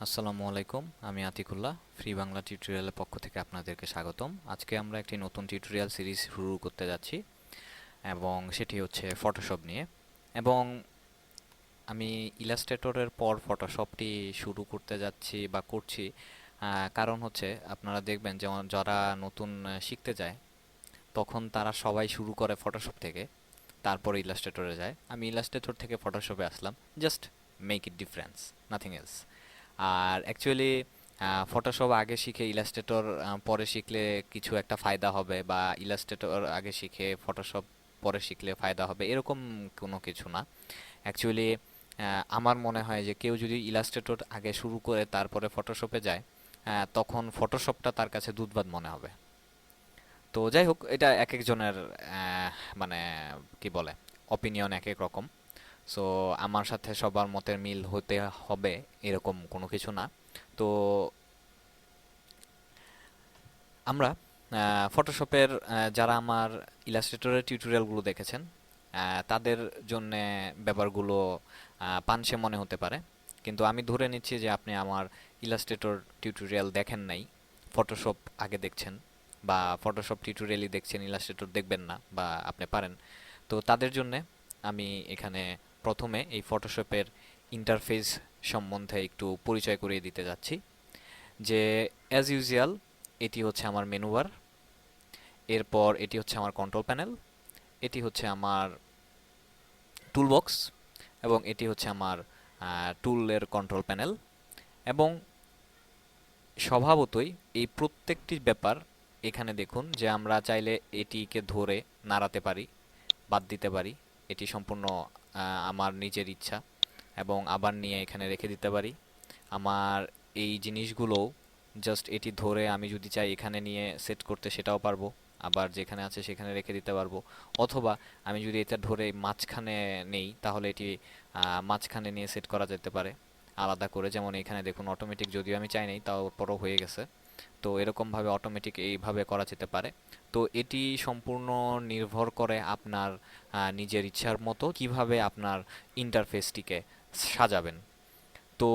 আসসালামু আলাইকুম, আমি আতিকুল্লাহ। ফ্রি বাংলা টিউটোরিয়ালের পক্ষ থেকে আপনাদেরকে স্বাগতম। আজকে আমরা একটি নতুন টিউটোরিয়াল সিরিজ শুরু করতে যাচ্ছি এবং সেটি হচ্ছে ফটোশপ নিয়ে। এবং আমি ইলাস্ট্রেটরের পর ফটোশপটি শুরু করতে যাচ্ছি বা করছি, কারণ হচ্ছে আপনারা দেখবেন যেমন যারা নতুন শিখতে যায় তখন তারা সবাই শুরু করে ফটোশপ থেকে, তারপরে ইলাস্ট্রেটরে যায়। আমি ইলাস্ট্রেটর থেকে ফটোশপে আসলাম, just make it difference, nothing else. আর অ্যাকচুয়ালি ফটোশপ আগে শিখে ইলাস্ট্রেটর পরে শিখলে কিছু একটা ফায়দা হবে, বা ইলাস্ট্রেটর আগে শিখে ফটোশপ পরে শিখলে ফায়দা হবে, এরকম কোনো কিছু না। অ্যাকচুয়ালি আমার মনে হয় যে কেউ যদি ইলাস্ট্রেটর আগে শুরু করে তারপরে ফটোশপে যায়, তখন ফটোশপটা তার কাছে দুধবাদ মনে হবে। তো যাই হোক, এটা এক একজনের মানে কি বলে, অপিনিয়ন এক এক রকম। সো আমার সাথে সবার মতের মিল হতে হবে এরকম কোনো কিছু না। তো আমরা ফটোশপের যারা আমার ইলাস্ট্রেটরের টিউটোরিয়ালগুলো দেখেছেন, তাদের জন্য ব্যাপারগুলো পানসে মনে হতে পারে, কিন্তু আমি ধরে নিচ্ছি যে আপনি আমার ইলাস্ট্রেটর টিউটোরিয়াল দেখেন নাই, ফটোশপ আগে দেখছেন, বা ফটোশপ টিউটোরিয়ালই দেখছেন, ইলাস্ট্রেটর দেখবেন না বা আপনি পারেন। তো তাদের জন্য আমি এখানে প্রথমে এই ফটোশপের ইন্টারফেস সম্বন্ধে একটু পরিচয় করিয়ে দিতে যাচ্ছি। যে অ্যাজ ইউজুয়াল এটি হচ্ছে আমার মেনু বার, এরপর এটি হচ্ছে আমার কন্ট্রোল প্যানেল, এটি হচ্ছে আমার টুলবক্স, এবং এটি হচ্ছে আমার টুলের কন্ট্রোল প্যানেল। এবং স্বভাবতই এই প্রত্যেকটি ব্যাপার এখানে দেখুন যে আমরা চাইলে এটিকে ধরে নাড়াতে পারি, বাদ দিতে পারি। এটি সম্পূর্ণ আমার নিজের ইচ্ছা, এবং আবার নিয়ে এখানে রেখে দিতে পারি। আমার এই জিনিসগুলো জাস্ট এটি ধরে আমি যদি চাই এখানে নিয়ে সেট করতে সেটাও পারবো, আবার যেখানে আছে সেখানে রেখে দিতে পারবো। অথবা আমি যদি এটা ধরে মাঝখানে নেই তাহলে এটি মাঝখানে নিয়ে সেট করা যেতে পারে আলাদা করে। যেমন এখানে দেখুন অটোমেটিক, যদিও আমি চাই নাই তারপরও হয়ে গেছে। তো এরকমভাবে অটোমেটিক এইভাবে করা যেতে পারে। তো এটি সম্পূর্ণ নির্ভর করে আপনার নিজের ইচ্ছার মতো কিভাবে আপনার ইন্টারফেসটিকে সাজাবেন। তো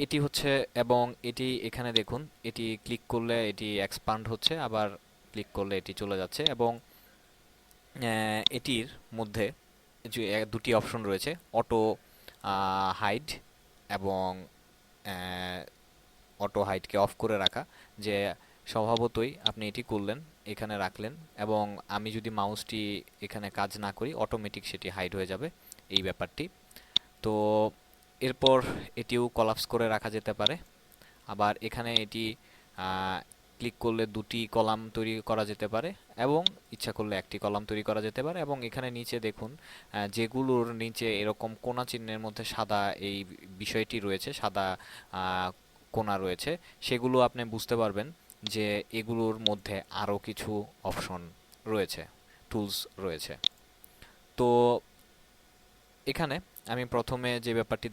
এটি হচ্ছে, এবং এটি এখানে দেখুন এটি ক্লিক করলে এটি এক্সপান্ড হচ্ছে, আবার ক্লিক করলে এটি চলে যাচ্ছে। এবং এটির মধ্যে যে দুটি অপশন রয়েছে, অটো হাইড এবং অটো হাইডকে অফ করে রাখা। যে স্বভাবতই আপনি এটি করলেন, এখানে রাখলেন, এবং আমি যদি মাউসটি এখানে কাজ না করি অটোমেটিক সেটি হাইড হয়ে যাবে, এই ব্যাপারটি। তো এরপর এটিও কলাপস করে রাখা যেতে পারে। আবার এখানে এটি ক্লিক করলে দুটি কলাম তৈরি করা যেতে পারে, এবং ইচ্ছা করলে একটি কলাম তৈরি করা যেতে পারে। এবং এখানে নিচে দেখুন যেগুলোর নিচে এরকম কোণা চিহ্নের মধ্যে সাদা এই বিষয়টি রয়েছে, সাদা কোণা রয়েছে, সেগুলো আপনি বুঝতে পারবেন যে এগুলোর মধ্যে আরও কিছু অপশন রয়েছে, টুলস রয়েছে। তো এখানে আমি প্রথমে যে ব্যাপারটি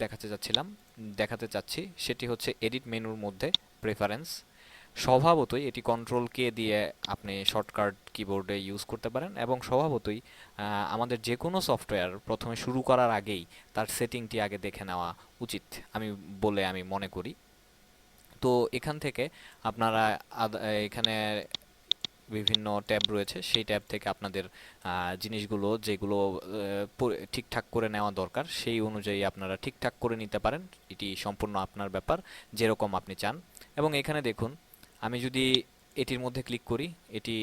দেখাতে চাচ্ছি সেটি হচ্ছে এডিট মেনুর মধ্যে প্রেফারেন্স। স্বভাবতই এটি কন্ট্রোল কে দিয়ে আপনি শর্টকাট কিবোর্ডে ইউজ করতে পারেন, এবং স্বভাবতই আমাদের যে কোনো সফটওয়্যার প্রথমে শুরু করার আগেই তার সেটিংটি আগে দেখে নেওয়া উচিত আমি মনে করি। তো এখান থেকে আপনারা এখানে বিভিন্ন ট্যাব রয়েছে, সেই ট্যাব থেকে আপনাদের জিনিসগুলো যেগুলো ঠিকঠাক করে নেওয়া দরকার সেই অনুযায়ী আপনারা ঠিকঠাক করে নিতে পারেন। এটি সম্পূর্ণ আপনার ব্যাপার, যেরকম আপনি চান। এবং এখানে দেখুন আমি যদি এটির মধ্যে ক্লিক করি, এটি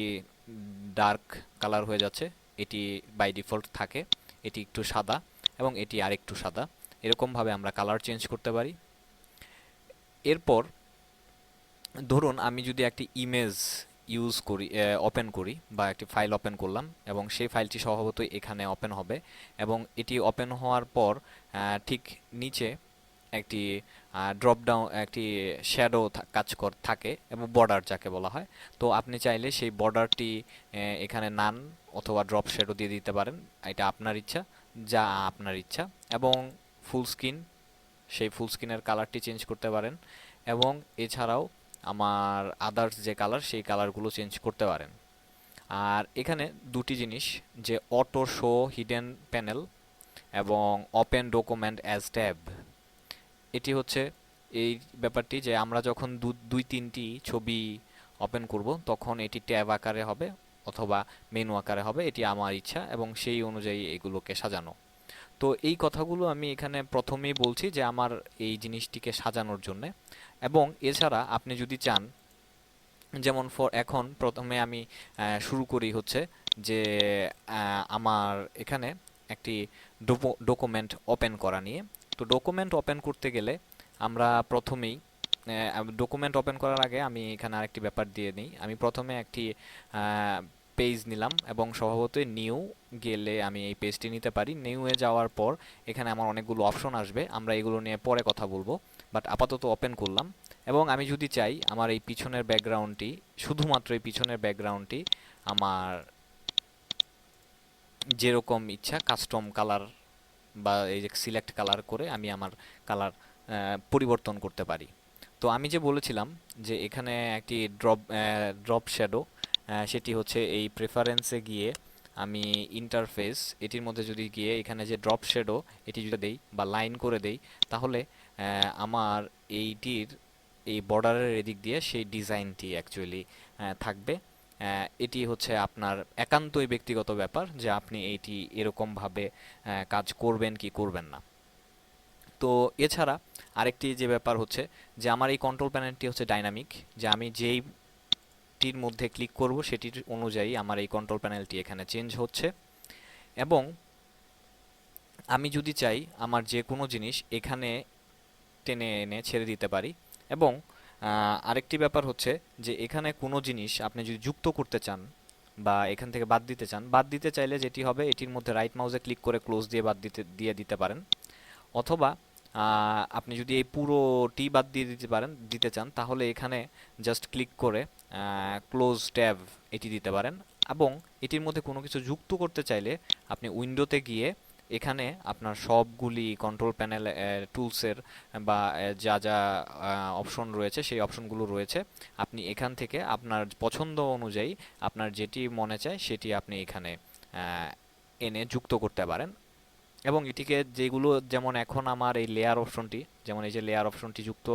ডার্ক কালার হয়ে যাচ্ছে। এটি বাই ডিফল্ট থাকে, এটি একটু সাদা, এবং এটি আরেকটু সাদা। এরকমভাবে আমরা কালার চেঞ্জ করতে পারি। এরপর ধরুন আমি যদি একটি ইমেজ ওপেন করি, বা একটি ফাইল ওপেন করলাম, এবং সেই ফাইলটি স্বভাবতই এখানে ওপেন হবে। এবং এটি ওপেন হওয়ার পর ঠিক নিচে একটি ড্রপ ডাউন, একটি শ্যাডো থাকে, এবং বর্ডার যাকে বলা হয়। তো আপনি চাইলে সেই বর্ডারটি এখানে নান অথবা ড্রপ শ্যাডো দিয়ে দিতে পারেন, এটা আপনার ইচ্ছা, যা আপনার ইচ্ছা। এবং ফুল স্ক্রিন, সেই ফুল স্ক্রিনের কালারটি চেঞ্জ করতে পারেন। এবং এছাড়াও আমার আদার্স যে কালার সেই কালারগুলো চেঞ্জ করতে পারেন। আর এখানে দুটি জিনিস, যে অটো শো হিডেন প্যানেল এবং ওপেন ডকুমেন্ট অ্যাজ ট্যাব, এটি হচ্ছে এই ব্যাপারটি যে আমরা যখন দুই তিনটি ছবি ওপেন করব তখন এটি ট্যাব আকারে হবে অথবা মেনু আকারে হবে, এটি আমার ইচ্ছা এবং সেই অনুযায়ী এগুলোকে সাজানো। তো এই কথাগুলো আমি এখানে প্রথমেই বলছি যে আমার এই জিনিসটিকে সাজানোর জন্যে। এবং এছাড়া আপনি যদি চান, যেমন এখন প্রথমে আমি শুরু করি হচ্ছে যে আমার এখানে একটি ডকুমেন্ট ওপেন করা নিয়ে। তো ডকুমেন্ট ওপেন করতে গেলে আমরা প্রথমেই ডকুমেন্ট ওপেন করার আগে আমি এখানে আরেকটি ব্যাপার দিয়ে নিই। আমি প্রথমে একটি পেজ নিলাম এবং স্বভাবতই নিউ গেলে আমি এই পেজটি নিতে পারি। নিউয়ে যাওয়ার পর এখানে আমার অনেকগুলো অপশন আসবে, আমরা এগুলো নিয়ে পরে কথা বলবো, বাট আপাতত ওপেন করলাম। এবং আমি যদি চাই আমার এই পিছনের ব্যাকগ্রাউন্ডটি, শুধুমাত্র এই পিছনের ব্যাকগ্রাউন্ডটি আমার যেরকম ইচ্ছা কাস্টম কালার বা এই যে সিলেক্ট কালার করে আমি আমার কালার পরিবর্তন করতে পারি। তো আমি যে বলেছিলাম যে এখানে একটি ড্রপ শ্যাডো, সেটি হচ্ছে এই প্রেফারেন্সে গিয়ে আমি ইন্টারফেস এটির মধ্যে যদি গিয়ে এখানে যে ড্রপ শ্যাডো এটি যদি দেই বা লাইন করে দেই, তাহলে আমার এইটির এই বর্ডারের এদিক দিয়ে সেই ডিজাইনটি অ্যাকচুয়ালি থাকবে। এটি হচ্ছে আপনার একান্তই ব্যক্তিগত ব্যাপার যে আপনি এইটি এরকমভাবে কাজ করবেন কি করবেন না। তো এছাড়া আরেকটি যে ব্যাপার হচ্ছে যে আমার এই কন্ট্রোল প্যানেলটি হচ্ছে ডাইনামিক, যে আমি যেইটির মধ্যে ক্লিক করব সেটির অনুযায়ী আমার এই কন্ট্রোল প্যানেলটি এখানে চেঞ্জ হচ্ছে। এবং আমি যদি চাই আমার যে কোনো জিনিস এখানে টেনে এনে ছেড়ে দিতে পারি। এবং আরেকটি ব্যাপার হচ্ছে যে এখানে কোনো জিনিস আপনি যদি যুক্ত করতে চান বা এখান থেকে বাদ দিতে চান, বাদ দিতে চাইলে যেটি হবে এটির মধ্যে রাইট মাউসে ক্লিক করে ক্লোজ দিয়ে বাদ দিতে পারেন। অথবা আপনি যদি এই পুরোটি বাদ দিতে চান তাহলে এখানে জাস্ট ক্লিক করে ক্লোজ ট্যাব এটি দিতে পারেন। এবং এটির মধ্যে কোনো কিছু যুক্ত করতে চাইলে আপনি উইন্ডোতে গিয়ে এখানে আপনার সবগুলি কন্ট্রোল প্যানেল টুলসের বা যা যা অপশন রয়েছে সেই অপশনগুলো রয়েছে, আপনি এখান থেকে আপনার পছন্দ অনুযায়ী আপনার যেটি মনে চায় সেটি আপনি এখানে এনে যুক্ত করতে পারেন। এবং এটিকে যেগুলো, যেমন এখন আমার এই লেয়ার অপশনটি, যেমন এই যে লেয়ার অপশনটি যুক্ত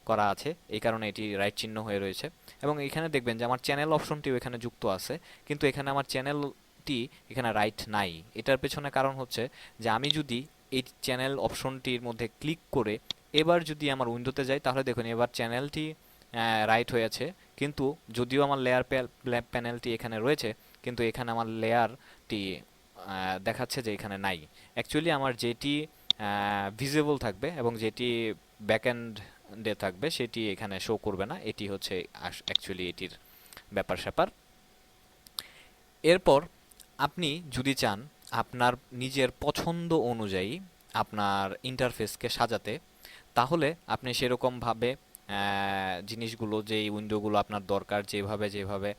করা আছে এই কারণে এটি রাইট চিহ্ন হয়ে রয়েছে। এবং এখানে দেখবেন যে আমার চ্যানেল অপশনটিও এখানে যুক্ত আছে, কিন্তু এখানে আমার চ্যানেলটি এখানে রাইট নাই। এটার পেছনে কারণ হচ্ছে যে আমি যদি এই চ্যানেল অপশনটির মধ্যে ক্লিক করে এবার যদি আমার উইন্ডোতে যাই তাহলে দেখুন এবার চ্যানেলটি রাইট হয়েছে, কিন্তু যদিও আমার লেয়ার প্যানেলটি এখানে রয়েছে কিন্তু এখানে আমার লেয়ারটি দেখাচ্ছে যে এখানে নাই। অ্যাকচুয়ালি আমার যেটি ভিজিবল থাকবে এবং যেটি ব্যাকএন্ডে থাকবে সেটি এখানে শো করবে না, এটি হচ্ছে অ্যাকচুয়ালি এটির ব্যাপার স্যাপার। এরপর আপনি যদি চান আপনার নিজের পছন্দ অনুযায়ী আপনার ইন্টারফেসকে সাজাতে, তাহলে আপনি সেরকমভাবে জিনিসগুলো, যেই উইন্ডোগুলো আপনার দরকার যেভাবে যেভাবে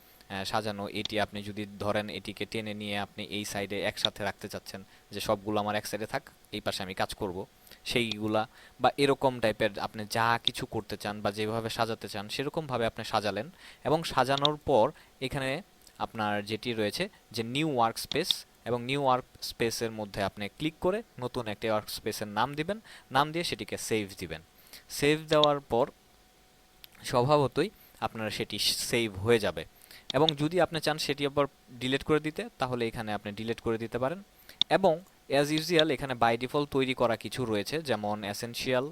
সাজানো, এটি আপনি যদি ধরেন এটিকে টেনে নিয়ে আপনি এই সাইডে একসাথে রাখতে চাচ্ছেন যে সবগুলো আমার এক সাইডে থাক, এই পাশে আমি কাজ করব, সেইগুলা বা এরকম টাইপের আপনি যা কিছু করতে চান বা যেভাবে সাজাতে চান সেরকমভাবে আপনি সাজালেন। এবং সাজানোর পর এখানে আপনার যেটি রয়েছে যে নিউ ওয়ার্ক স্পেস, এবং নিউ ওয়ার্ক স্পেসের মধ্যে আপনি ক্লিক করে নতুন একটি ওয়ার্ক স্পেসের নাম দিবেন, নাম দিয়ে সেটিকে সেভ দিবেন। সেভ দেওয়ার পর স্বভাবতই আপনার সেটি সেভ হয়ে যাবে। এবং যদি আপনি চান সেটি আবার ডিলিট করে দিতে তাহলে এখানে আপনি ডিলিট করে দিতে পারেন। এবং অ্যাজ ইউজুয়াল এখানে বাই ডিফল্ট তৈরি করা কিছু রয়েছে, যেমন এসেনশিয়াল,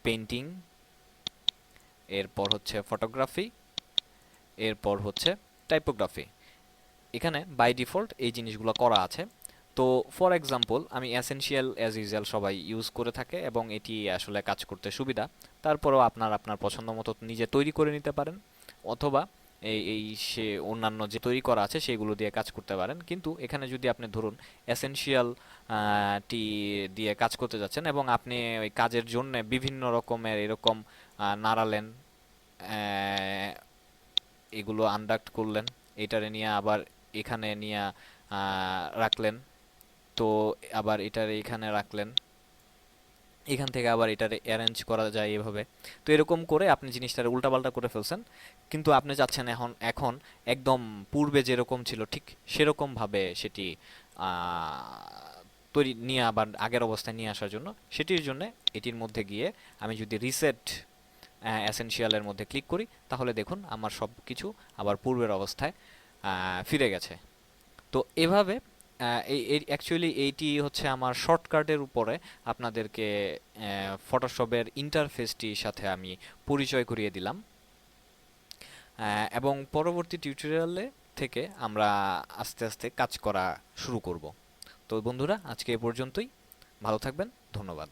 পেইন্টিং, এরপর হচ্ছে ফটোগ্রাফি, এরপর হচ্ছে টাইপোগ্রাফি। এখানে বাই ডিফল্ট এই জিনিসগুলো করা আছে। তো ফর এক্সাম্পল আমি এসেনশিয়াল অ্যাজ ইউজুয়াল সবাই ইউজ করে থাকে এবং এটি আসলে কাজ করতে সুবিধা। তারপরেও আপনার পছন্দ মতো নিজে তৈরি করে নিতে পারেন, অথবা সে অন্যান্য যে তৈরি করা আছে সেগুলো দিয়ে কাজ করতে পারেন। কিন্তু এখানে যদি আপনি ধরুন এসেনশিয়াল টি দিয়ে কাজ করতে যাচ্ছেন এবং আপনি ওই কাজের জন্য বিভিন্ন রকমের এরকম নাড়ালেন, এগুলো আনডাক্ট করলেন, এটারে নিয়ে আবার এখানে নিয়ে রাখলেন, তো আবার এটারে এখানে রাখলেন, এখান থেকে আবার এটারে অ্যারেঞ্জ করা যায় এভাবে। তো এরকম করে আপনি জিনিসটারে উল্টাপাল্টা করে ফেলছেন, কিন্তু আপনি চাচ্ছেন এখন এখন একদম পূর্বে যেরকম ছিল ঠিক সেরকম ভাবে সেটি তৈরি নিয়ে আবার আগের অবস্থায় নিয়ে আসার জন্য, সেটির জন্য এটির মধ্যে গিয়ে আমি যদি রিসেট এসেনশিয়ালের মধ্যে ক্লিক করি, তাহলে দেখুন আমার সব কিছু আবার পূর্বের অবস্থায় ফিরে গেছে। তো এভাবে অ্যাকচুয়ালি এইটি হচ্ছে আমার শর্টকাটের উপরে আপনাদেরকে ফটোশপের ইন্টারফেসটির সাথে আমি পরিচয় করিয়ে দিলাম। এবং পরবর্তী টিউটোরিয়ালে থেকে আমরা আস্তে আস্তে কাজ করা শুরু করব। তো বন্ধুরা, আজকে এ পর্যন্তই। ভালো থাকবেন। ধন্যবাদ।